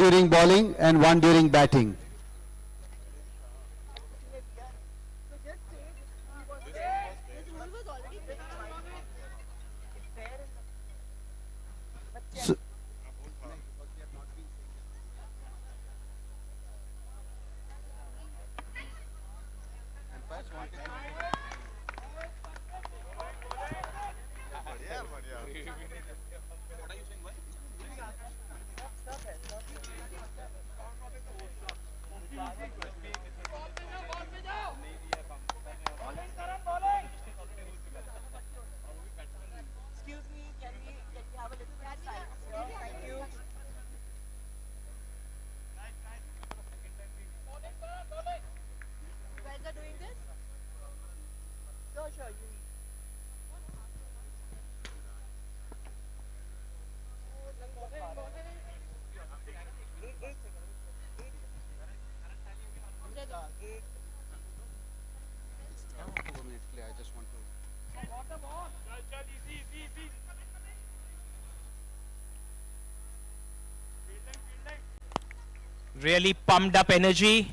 during bowling and 1 during batting. So, Really pumped up energy,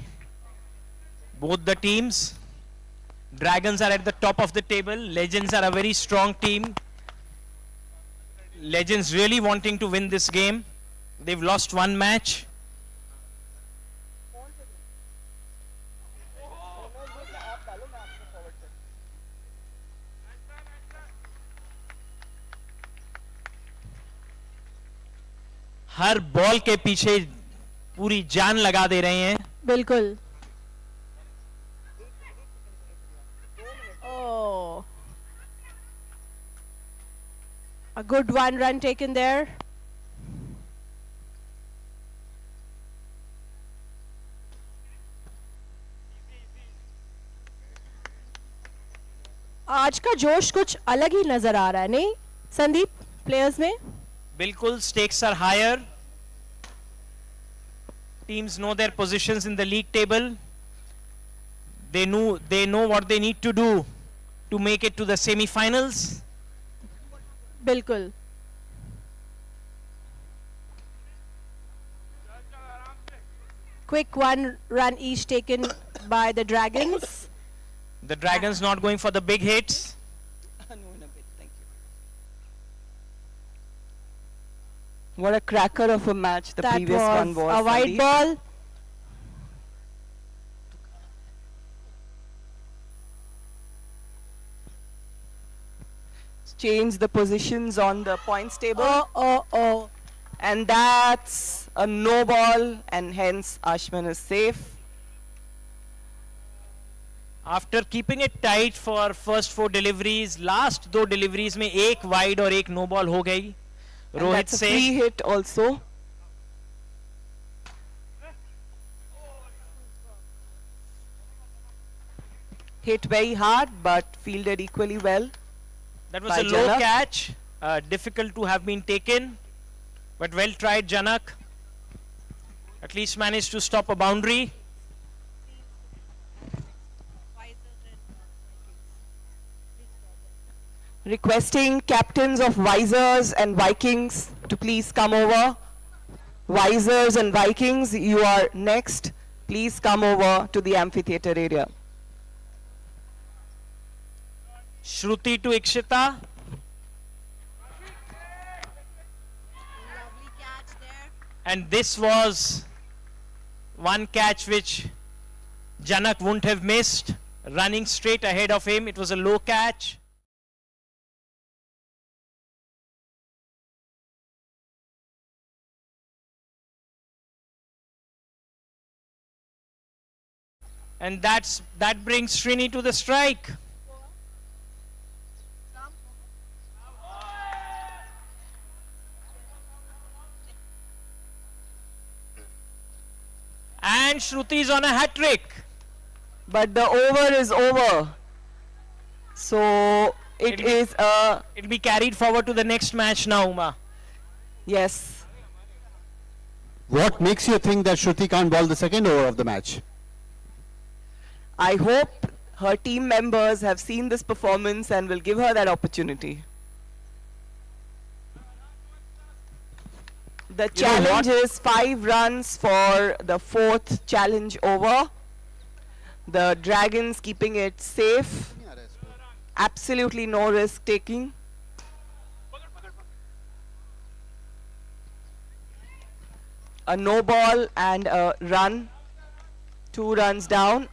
both the teams. Dragons are at the top of the table. Legends are a very strong team. Legends really wanting to win this game. They've lost one match. Her ball के पीछे पूरी जान लगा दे रहे हैं. बिल्कुल. Oh, a good 1 run taken there. आज का जोश कुछ अलग ही नजर आ रहा है नहीं संदीप प्लेयर्स में. बिल्कुल. Stakes are higher. Teams know their positions in the league table. They know what they need to do to make it to the semi-finals. बिल्कुल. Quick 1 run each taken by the Dragons. The Dragons not going for the big hits. What a cracker of a match the previous one was. A wide Sandeep. ball. Change the positions on the points table. Oh. And that's a no ball, and hence Ashman is safe. After keeping it tight for first 4 deliveries, last 2 deliveries में एक wide और एक no ball हो गई. And Rohit that's a free hit also. Hit very hard, but fielded equally well. That was by a low Janak. catch, difficult to have been taken, but well tried Janak. At least managed to stop a boundary. Requesting captains of Visors and Vikings to please come over. Visors and Vikings, you are next. Please come over to the amphitheater area. Shruti to Ikshita. And this was one catch which Janak wouldn't have missed. Running straight ahead of him. It was a low catch. And that brings Srini to the strike. And Shruti is on a hat trick. But the over is over. So it'll be carried forward to the next match now, Uma. Yes. What makes you think that Shruti can't bowl the second over of the match? I hope her team members have seen this performance and will give her that opportunity. The You know what? challenge is 5 runs for the 4th challenge over. The Dragons keeping it safe. Absolutely no risk taking. A no ball and a run. 2 runs down.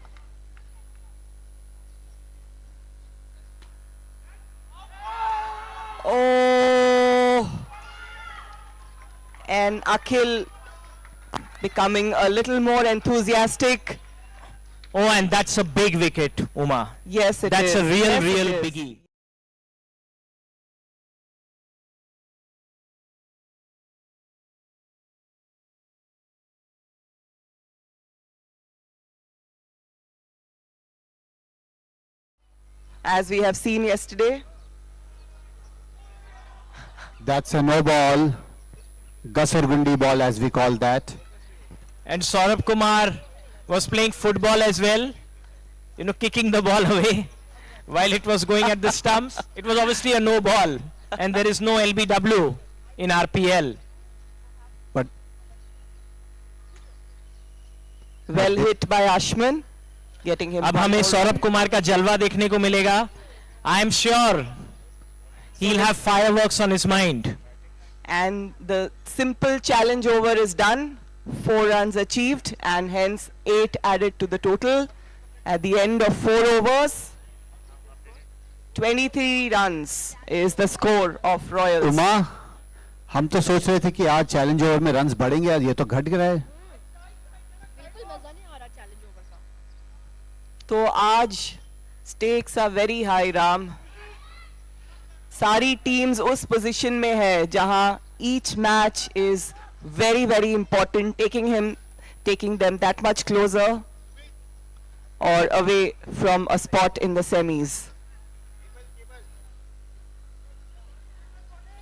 Oh! And Akhil becoming a little more enthusiastic. Oh, and that's a big wicket, Uma. Yes, it That's is. a real, Yes, it real is. biggie. As we have seen yesterday. That's a no ball. Gasargundi ball as we call that. And Saurabh Kumar was playing football as well, you know, kicking the ball away while it was going at the stumps. It was obviously a no ball, and there is no LBW in RPL. But Well hit by Ashman, getting him. अब one हमें more Saurabh run. Kumar का जलवा देखने को मिलेगा. I am sure he'll have fireworks on his mind. And the simple challenge over is done. 4 runs achieved and hence 8 added to the total. At the end of 4 overs, 23 runs is the score of Royals. Uma, हम तो सोच रहे थे कि आज challenge over में runs बढ़ेंगे, यार ये तो घट गया है. बिल्कुल मजा नहीं आ रहा चैलेंज ओवर का. तो आज stakes are very high, Ram. सारी teams उस position में है जहां each match is very, very important, taking them that much closer or away from a spot in the semis.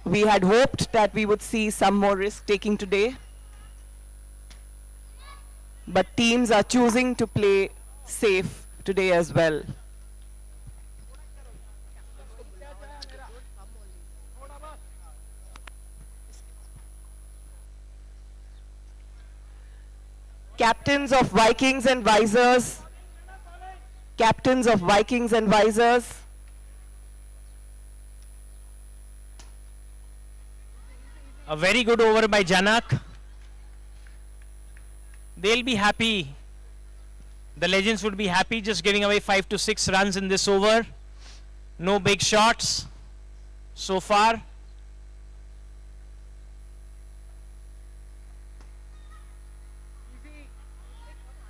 We had hoped that we would see some more risk taking today, but teams are choosing to play safe today as well. Captains of Vikings and Visors. Captains of Vikings and Visors. A very good over by Janak. They'll be happy. The Legends would be happy just giving away 5 to 6 runs in this over. No big shots so far.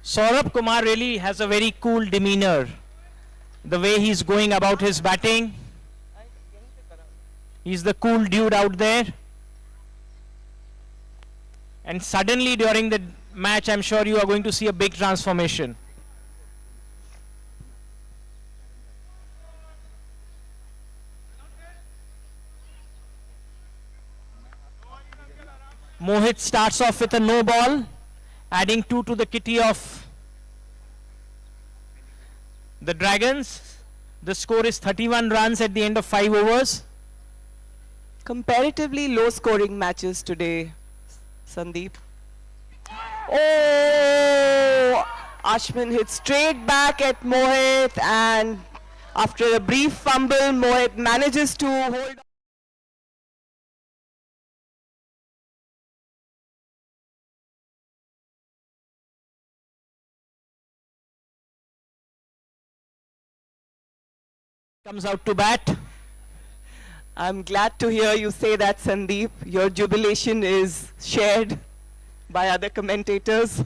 Saurabh Kumar really has a very cool demeanor. The way he's going about his batting. He's the cool dude out there. And suddenly during the match, I'm sure you are going to see a big transformation. Mohit starts off with a no ball, adding 2 to the kitty of the Dragons. The score is 31 runs at the end of 5 overs. Comparatively low scoring matches today, Sandeep. Oh! Ashman hit straight back at Mohit, and after a brief fumble, Mohit manages to hold. Comes out to bat. I'm glad to hear you say that, Sandeep. Your jubilation is shared by other commentators.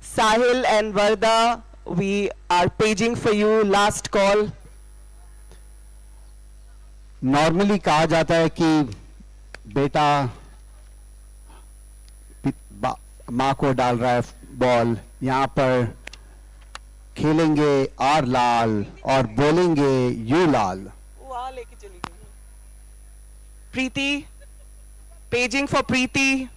Sahil and Varda, we are paging for you. Last call. Normally कहा जाता है कि बेटा माँ को डाल रहा है बॉल, यहाँ पर खेलेंगे आर लाल और बोलेंगे you Lal. Preeti, paging for Preeti.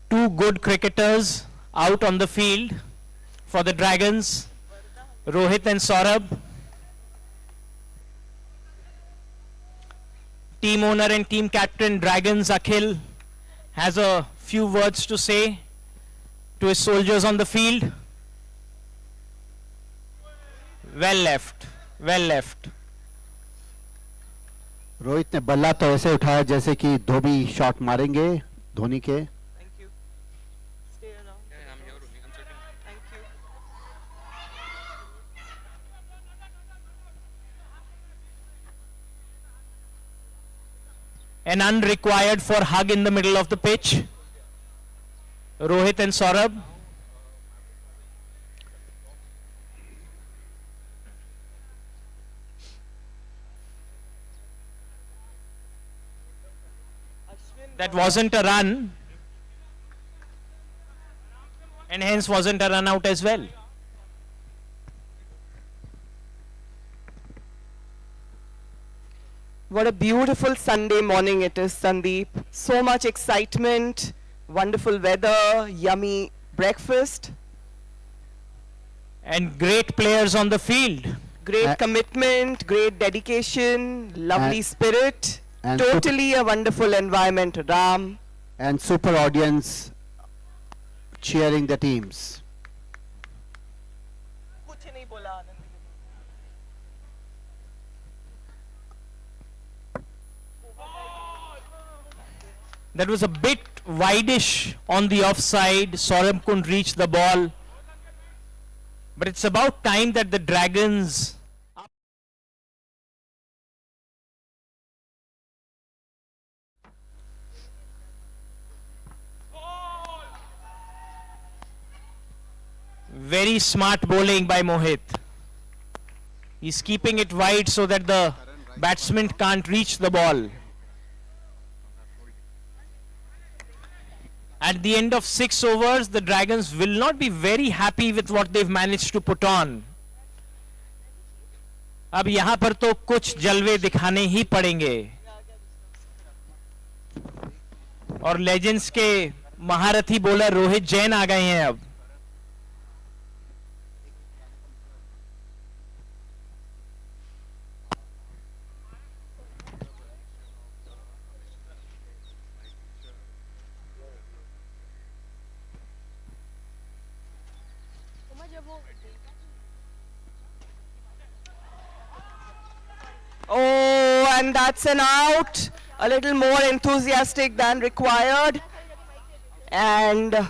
2 good cricketers out on the field for the Dragons, Rohit and Saurabh. team owner and team captain Dragons Akhil has a few words to say to his soldiers on the field. Well left, well left. Rohit ने बल्ला तो ऐसे उठाया जैसे कि धोबी shot मारेंगे धोनी के. Thank you. Stay around. Yeah, I'm here only. I'm sitting. Thank you. An unrequired for hug in the middle of the pitch. Rohit and Saurabh. That wasn't a run, and hence wasn't a run out as well. What a beautiful Sunday morning it is, Sandeep. So much excitement, wonderful weather, yummy breakfast, And great players on the field. great commitment, great dedication, lovely spirit. and Totally a wonderful environment, Ram. and super audience cheering the teams. That was a bit wideish on the offside. Saurabh couldn't reach the ball. But it's about time that the Dragons very smart bowling by Mohit. He's keeping it wide so that the batsman can't reach the ball. At the end of 6 overs, the Dragons will not be very happy with what they've managed to put on. अब यहाँ पर तो कुछ जलवे दिखाने ही पड़ेंगे. और legends के महारथी बॉलर रोहित जैन आ गए हैं अब. Oh, and that's an out. A little more enthusiastic than required. And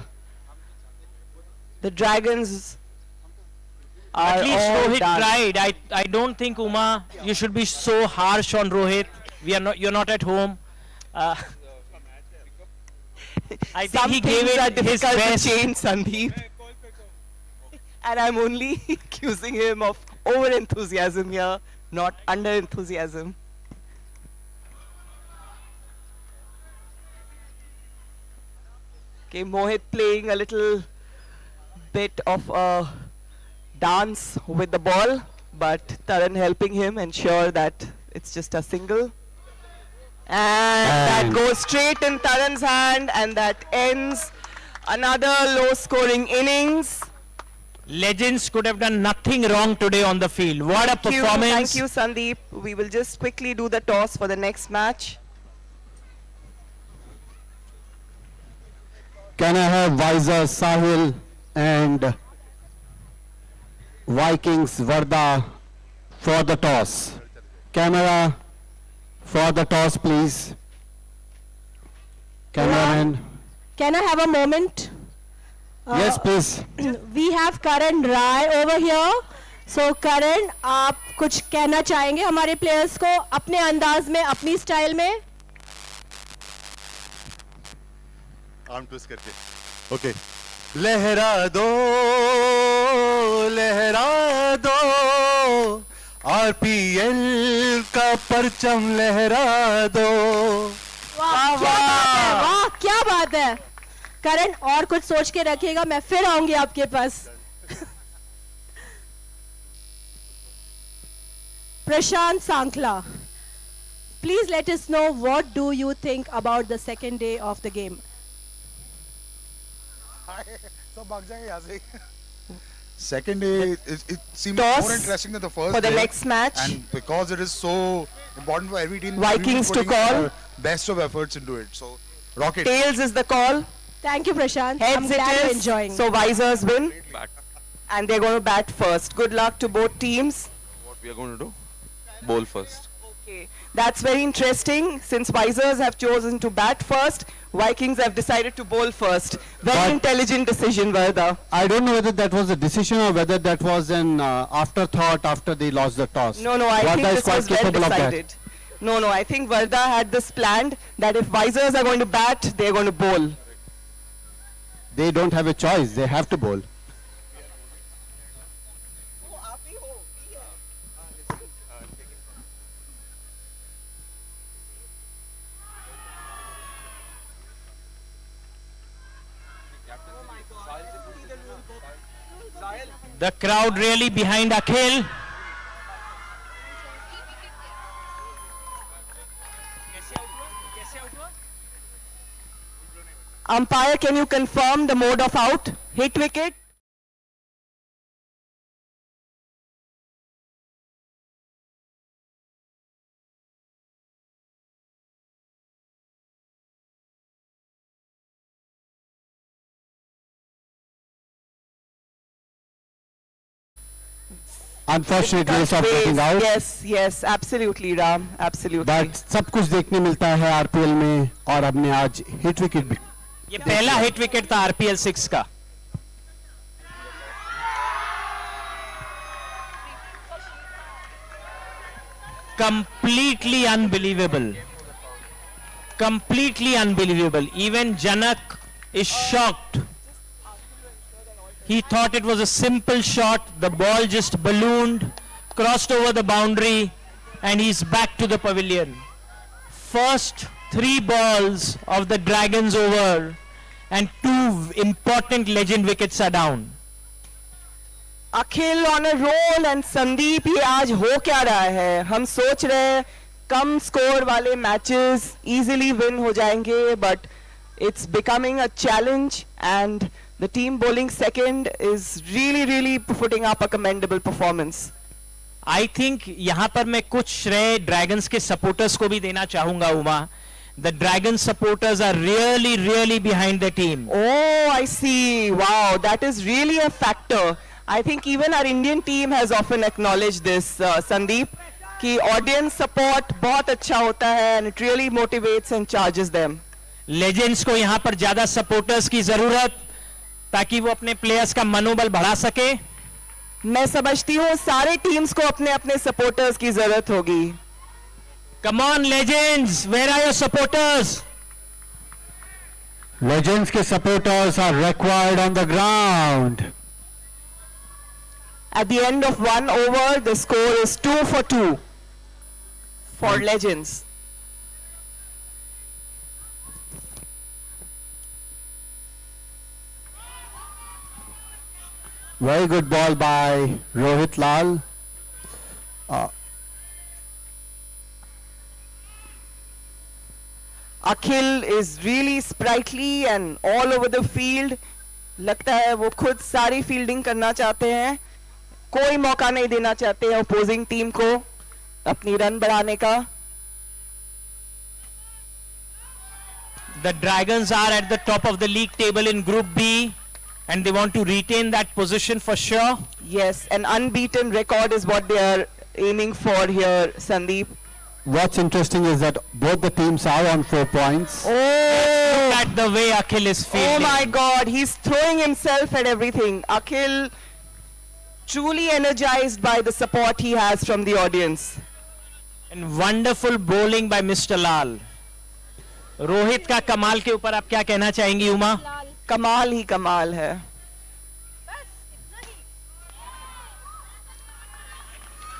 the Dragons are At least all Rohit done. tried. I don't think, Uma, you should be so harsh on Rohit. You're not at home. I think Some he gave things are it his difficult best. to change, Sandeep. And I'm only accusing him of over enthusiasm here, not under enthusiasm. Okay, Mohit playing a little bit of a dance with the ball, but Taran helping him ensure that it's just a single. And that And- goes straight in Taran's hand, and that ends another low scoring innings. Legends could have done nothing wrong today on the field. What a performance. Thank you, Sandeep. We will just quickly do the toss for the next match. Can I have Wiser Sahil and Vikings Varda for the toss? Camera for the toss, please. Cameraman. Can I have a moment? Yes, please. We have Karan Rai over here. So Karan, आप कुछ कहना चाहेंगे हमारे players को अपने अंदाज में, अपनी स्टाइल में? आर्म ट्विस्ट करके ओके लहरा दो आरपीएल का परचम लहरा दो वाह क्या बात है, वाह क्या बात है. करण और कुछ सोच के रखिएगा, मैं फिर आऊंगी आपके पास. Prashant Sankla, please let us know what do you think about the second day of the game. Second day, it seemed Toss more interesting than the first for the day. next match. And because it is so important for every team, Vikings to putting call. their best of efforts into it. So, Rocket. Tails is the call. Thank you, Prashant. I'm Heads glad it you're is. enjoying. So Visors win. And they're going to bat first. Good luck to both teams. What we are going to do? Bowl first. Okay, that's very interesting. Since Visors have chosen to bat first, Vikings have decided to bowl first. Very But- intelligent decision, Varda. I don't know whether that was a decision or whether that was an afterthought after they lost the toss. No, I Varda think is this quite was well capable of that. decided. No, I think Varda had this planned that if Visors are going to bat, they're going to bowl. They don't have a choice. They have to bowl. The crowd really behind Akhil. Umpire, can you confirm the mode of out? Hit wicket? Unfortunate ways of getting out. Yes, absolutely, Ram. Absolutely. But सब कुछ देखने मिलता है RPL में और हमने आज hit wicket भी ये पहला हिट विकेट था आरपीएल 6 का. Completely unbelievable. Completely unbelievable. Even Janak is shocked. He thought it was a simple shot. The ball just ballooned, crossed over the boundary, and he's back to the pavilion. First 3 balls of the Dragons over, and 2 important legend wickets are down. Akhil on a roll and Sandeep, ये आज हो क्या रहा है? हम सोच रहे हैं कम स्कोर वाले मैचेस इजीली विन हो जाएंगे, but it's becoming a challenge and the team bowling second is really putting up a commendable performance. I think यहां पर मैं कुछ श्रेय ड्रैगन्स के सपोर्टर्स को भी देना चाहूंगा Uma. The Dragon supporters are really behind the team. Oh, I see. Wow, that is really a factor. I think even our Indian team has often acknowledged this, Sandeep, कि audience support बहुत अच्छा होता है and it really motivates and charges them. Legends को यहां पर ज्यादा supporters की जरूरत, ताकि वो अपने प्लेयर्स का मनोबल बढ़ा सके. मैं समझती हूँ सारे टीम्स को अपने अपने सपोर्टर्स की जरूरत होगी. Come on Legends, where are your supporters? Legends के supporters are required on the ground. At the end of 1 over, the score is 2 for 2 for Legends. Very good ball by Rohit Lal. Akhil is really sprightly and all over the field. लगता है वो खुद सारी fielding करना चाहते हैं, कोई मौका नहीं देना चाहते हैं अपोजिंग टीम को अपनी रन बढ़ाने का. The Dragons are at the top of the league table in Group B, and they want to retain that position for sure. Yes, an unbeaten record is what they are aiming for here, Sandeep. What's interesting is that both the teams are on 4 points. Oh, Look at the way Akhil is oh fielding. my God, he's throwing himself at everything. Akhil truly energized by the support he has from the audience. And wonderful bowling by Mr. Lal. Rohit का कमाल के ऊपर आप क्या कहना चाहेंगी उमा? कमाल ही कमाल है.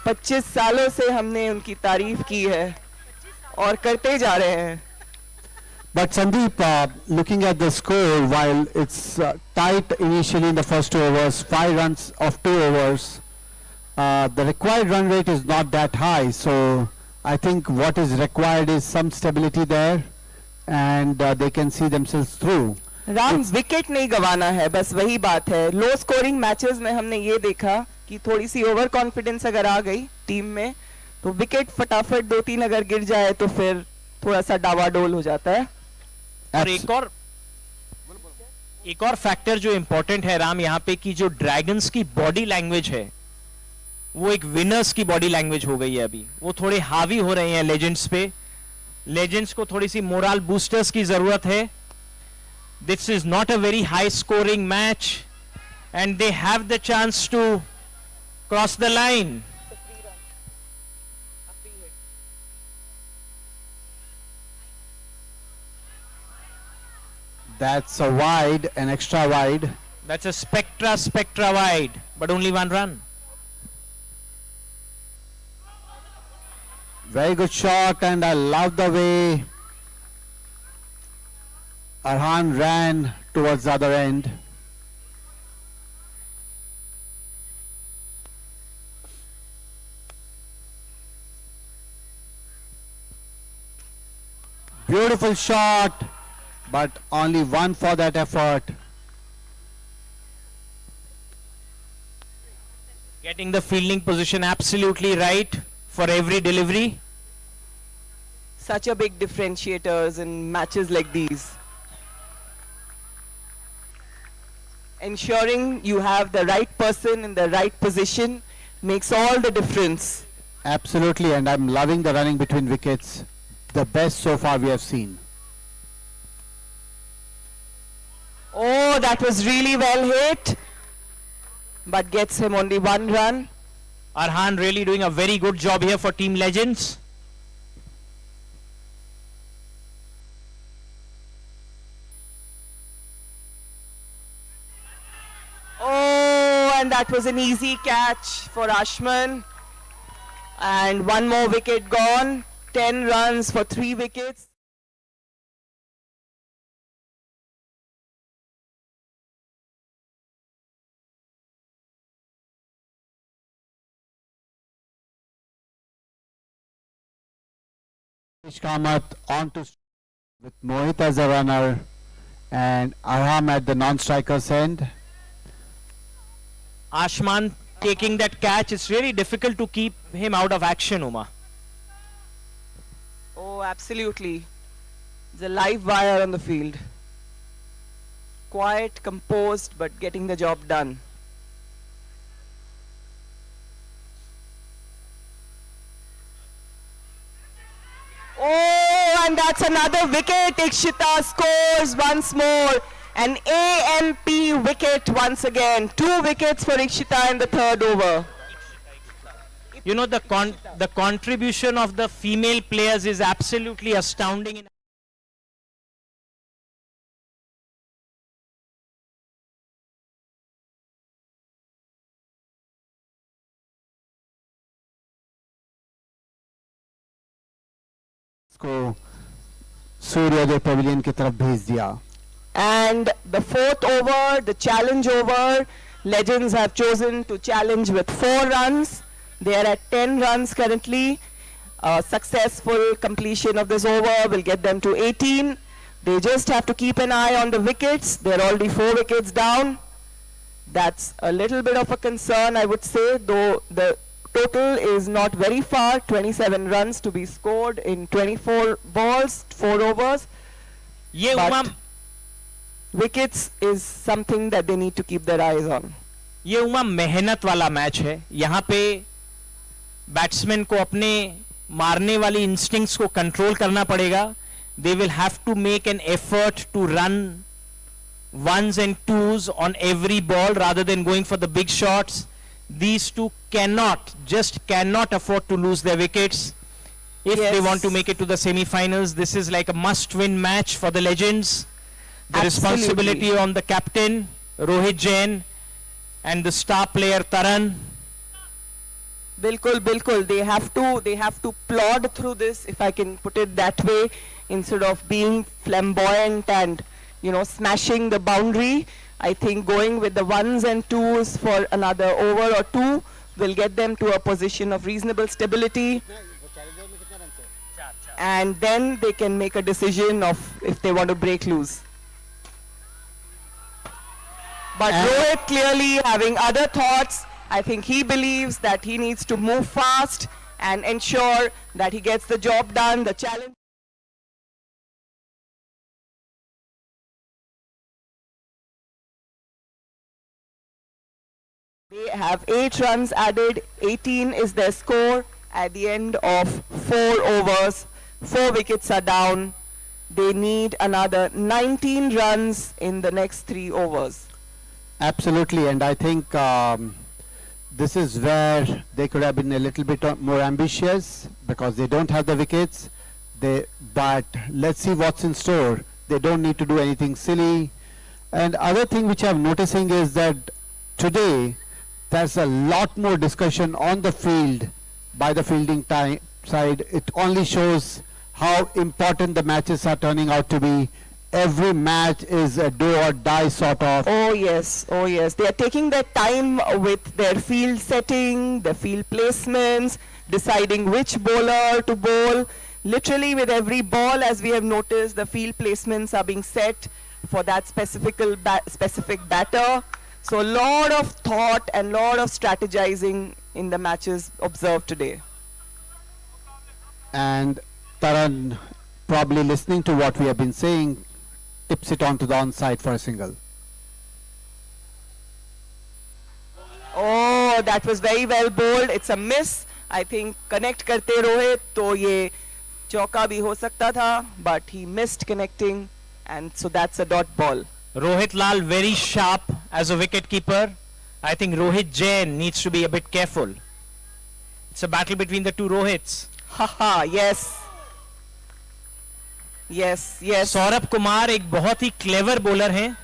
25 सालों से हमने उनकी तारीफ की है और करते जा रहे हैं. But Sandeep, looking at the score, while it's tight initially in the first 2 overs, 5 runs of 2 overs, the required run rate is not that high. So I think what is required is some stability there, and they can see themselves through. Ram wicket नहीं गंवाना है, बस वही बात है. Low scoring matches में हमने ये देखा कि थोड़ी सी ओवर कॉन्फिडेंस अगर आ गई टीम में तो विकेट फटाफट 2-3 अगर गिर जाए तो फिर थोड़ा सा डावाडोल हो जाता है. और एक और फैक्टर जो इंपॉर्टेंट है राम यहाँ पे कि जो ड्रैगन्स की बॉडी लैंग्वेज है वो एक विनर्स की बॉडी लैंग्वेज हो गई है. अभी वो थोड़े हावी हो रहे हैं लेजेंड्स पे. लेजेंड्स को थोड़ी सी मोरल बूस्टर्स की जरूरत है. This is not a very high scoring match and they have the chance to cross the line. That's a wide, an extra wide. That's a spectra wide, but only 1 run. Very good shot, and I love the way Arhan ran towards the other end. Beautiful shot, but only 1 for that effort. Getting the fielding position absolutely right for every delivery. Such a big differentiators in matches like these. Ensuring you have the right person in the right position makes all the difference. Absolutely, and I'm loving the running between wickets. The best so far we have seen. Oh, that was really well hit, but gets him only 1 run. Arhan really doing a very good job here for Team Legends. Oh, and that was an easy catch for Ashman. And 1 more wicket gone. 10 runs for 3 wickets. Kamath on to with Mohit as a runner and Arham at the non-striker's end. Ashman taking that catch, it's really difficult to keep him out of action, Uma. Oh, absolutely. There's a live wire on the field. Quiet, composed, but getting the job done. Oh, and that's another wicket. Ikshita scores once more. An AMP wicket once again. 2 wickets for Ikshita in the 3rd over. You know, the contribution of the female players is absolutely astounding. इसको सूर्योदय pavilion की तरफ भेज दिया. And the 4th over, the challenge over, Legends have chosen to challenge with 4 runs. They are at 10 runs currently. A successful completion of this over will get them to 18. They just have to keep an eye on the wickets. They're already 4 wickets down. That's a little bit of a concern, I would say, though the total is not very far. 27 runs to be scored in 24 balls, 4 overs. ये But Uma wickets is something that they need to keep their eyes on. ये उमा मेहनत वाला match है. यहाँ पे batsman को अपने मारने वाली इंस्टिंक्ट्स को कंट्रोल करना पड़ेगा. They will have to make an effort to run ones and twos on every ball rather than going for the big shots. These two just cannot afford to lose their wickets. If they Yes. want to make it to the semi-finals, this is like a must-win match for the Legends. The Absolutely. responsibility on the captain, Rohit Jain, and the star player, Taran. Bilkul, bilkul. They have to plod through this, if I can put it that way, instead of being flamboyant and, smashing the boundary. I think going with the ones and twos for another over or 2 will get them to a position of reasonable stability. And then they can make a decision of if they want to break loose. But And- Rohit clearly having other thoughts. I think he believes that he needs to move fast and ensure that he gets the job done, the challenge. They have 8 runs added, 18 is their score at the end of 4 overs. 4 wickets are down. They need another 19 runs in the next 3 overs. Absolutely, and I think this is where they could have been a little bit more ambitious because they don't have the wickets. But let's see what's in store. They don't need to do anything silly. And other thing which I'm noticing is that today there's a lot more discussion on the field by the fielding side. It only shows how important the matches are turning out to be. Every match is a do or die sort of. Oh yes, oh yes. They are taking their time with their field setting, their field placements, deciding which bowler to bowl. Literally with every ball, as we have noticed, the field placements are being set for that specific batter. So a lot of thought and lot of strategizing in the matches observed today. And Taran, probably listening to what we have been saying, tips it onto the onside for a single. Oh, that was very well bowled. It's a miss. I think connect karte Rohit, to ye chauka bhi ho sakta tha, but he missed connecting, and so that's a dot ball. Rohit Lal very sharp as a wicket keeper. I think Rohit Jain needs to be a bit careful. It's a battle between the two Rohits. Haha, yes. Yes, yes. Saurabh Kumar एक बहुत ही clever bowler हैं,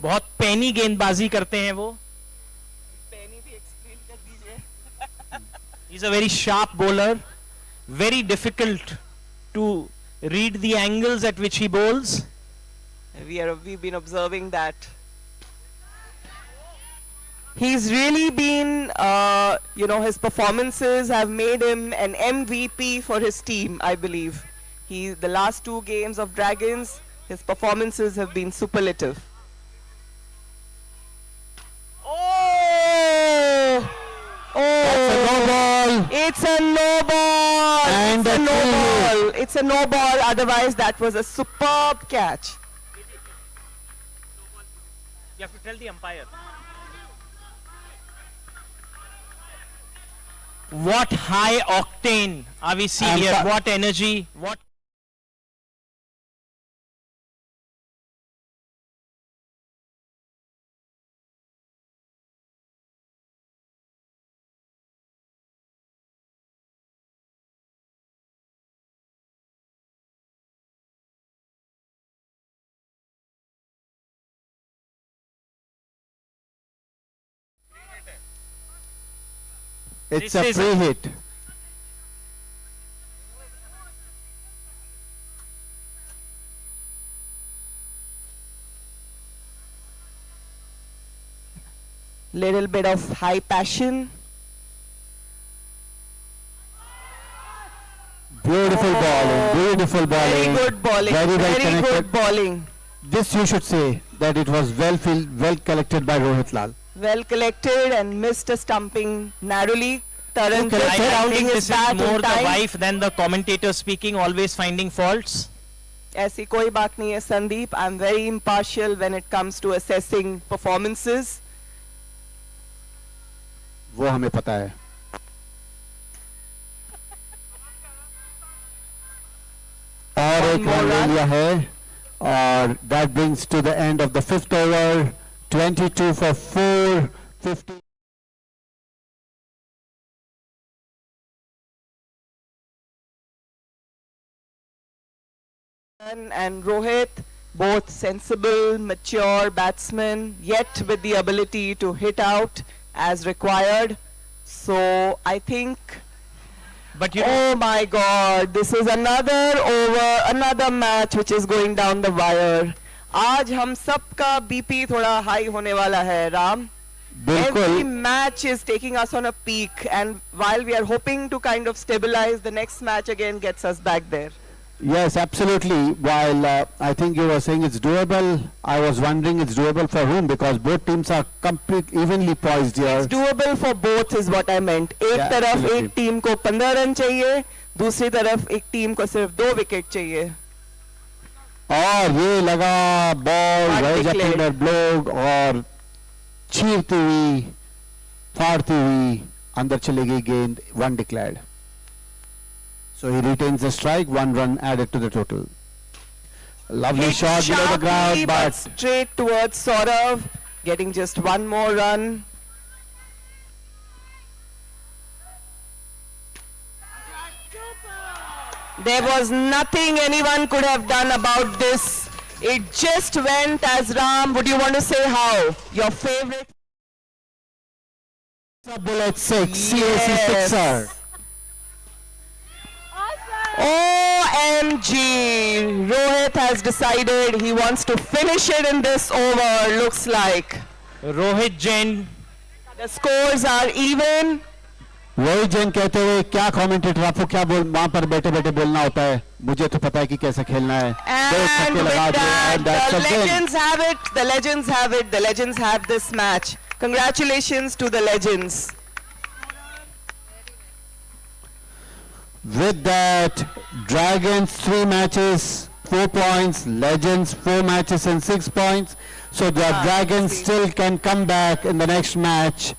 बहुत पैनी गेंदबाजी करते हैं वो. He's a very sharp bowler, very difficult to read the angles at which he bowls. We've been observing that. He's really been, his performances have made him an MVP for his team, I believe. The last 2 games of Dragons, his performances have been superlative. Oh! That's a no ball. It's a no ball. And it's a a no clean ball. It's a no ball. Otherwise, that was a superb catch. You have to tell the umpire. What high octane are we seeing here? What energy? What It's This a is free hit. Little bit of high passion. Beautiful bowling. Beautiful bowling. Very good bowling. Very well Very connected. good bowling. This you should say that it was well collected by Rohit Lal. Well collected and missed a stumping narrowly. Taran Okay, just I I rounding think his this is bat more in the time. wife than the commentator speaking, always finding faults. ऐसी कोई बात नहीं है Sandeep. I'm very impartial when it comes to assessing performances. वो हमें पता है. और One एक more रन ले run. लिया है और that brings to the end of the 5th over. 22 for 4, 50. And Rohit, both sensible, mature batsmen, yet with the ability to hit out as required. So I think, But you know, oh my God, this is another over, another match which is going down the wire. आज हम सबका BP थोड़ा high होने वाला है, Ram. Every बिल्कुल. match is taking us on a peak, and while we are hoping to kind of stabilize, the next match again gets us back there. Yes, absolutely. While I think you were saying it's doable, I was wondering it's doable for whom, because both teams are evenly poised here. It's doable for both is what I meant. एक Yeah, तरफ absolutely. एक team को 15 run चाहिए, दूसरी तरफ एक team को सिर्फ 2 विकेट चाहिए. और ये लगा ball One Raheja declared. Pindar blog और चीरती हुई फाड़ती हुई अंदर चली गई गेंद. 1 declared. So he retains the strike, 1 run added to the total. Lovely Hit shot below the sharply, ground, but straight towards Saurav, getting just one more run. There was nothing anyone could have done about this. It just went as Ram. Would you want to say how? Your favorite? bullet 6, CAC Yes. sixer. OMG! Rohit has decided he wants to finish it in this over, looks like. Rohit Jain. The scores are even. Rohit Jain कहते हुए क्या commentator आपको क्या बोल वहां पर बैठे बैठे बोलना होता है, मुझे तो पता है कि कैसे खेलना है. दो And छक्के with लगा दिए, that, and that's the a win. legends have it, the legends have it, the legends have this match. Congratulations to the legends. With that, Dragons 3 matches, 4 points, Legends 4 matches and 6 points. So the Dragons see. still can come back in the next match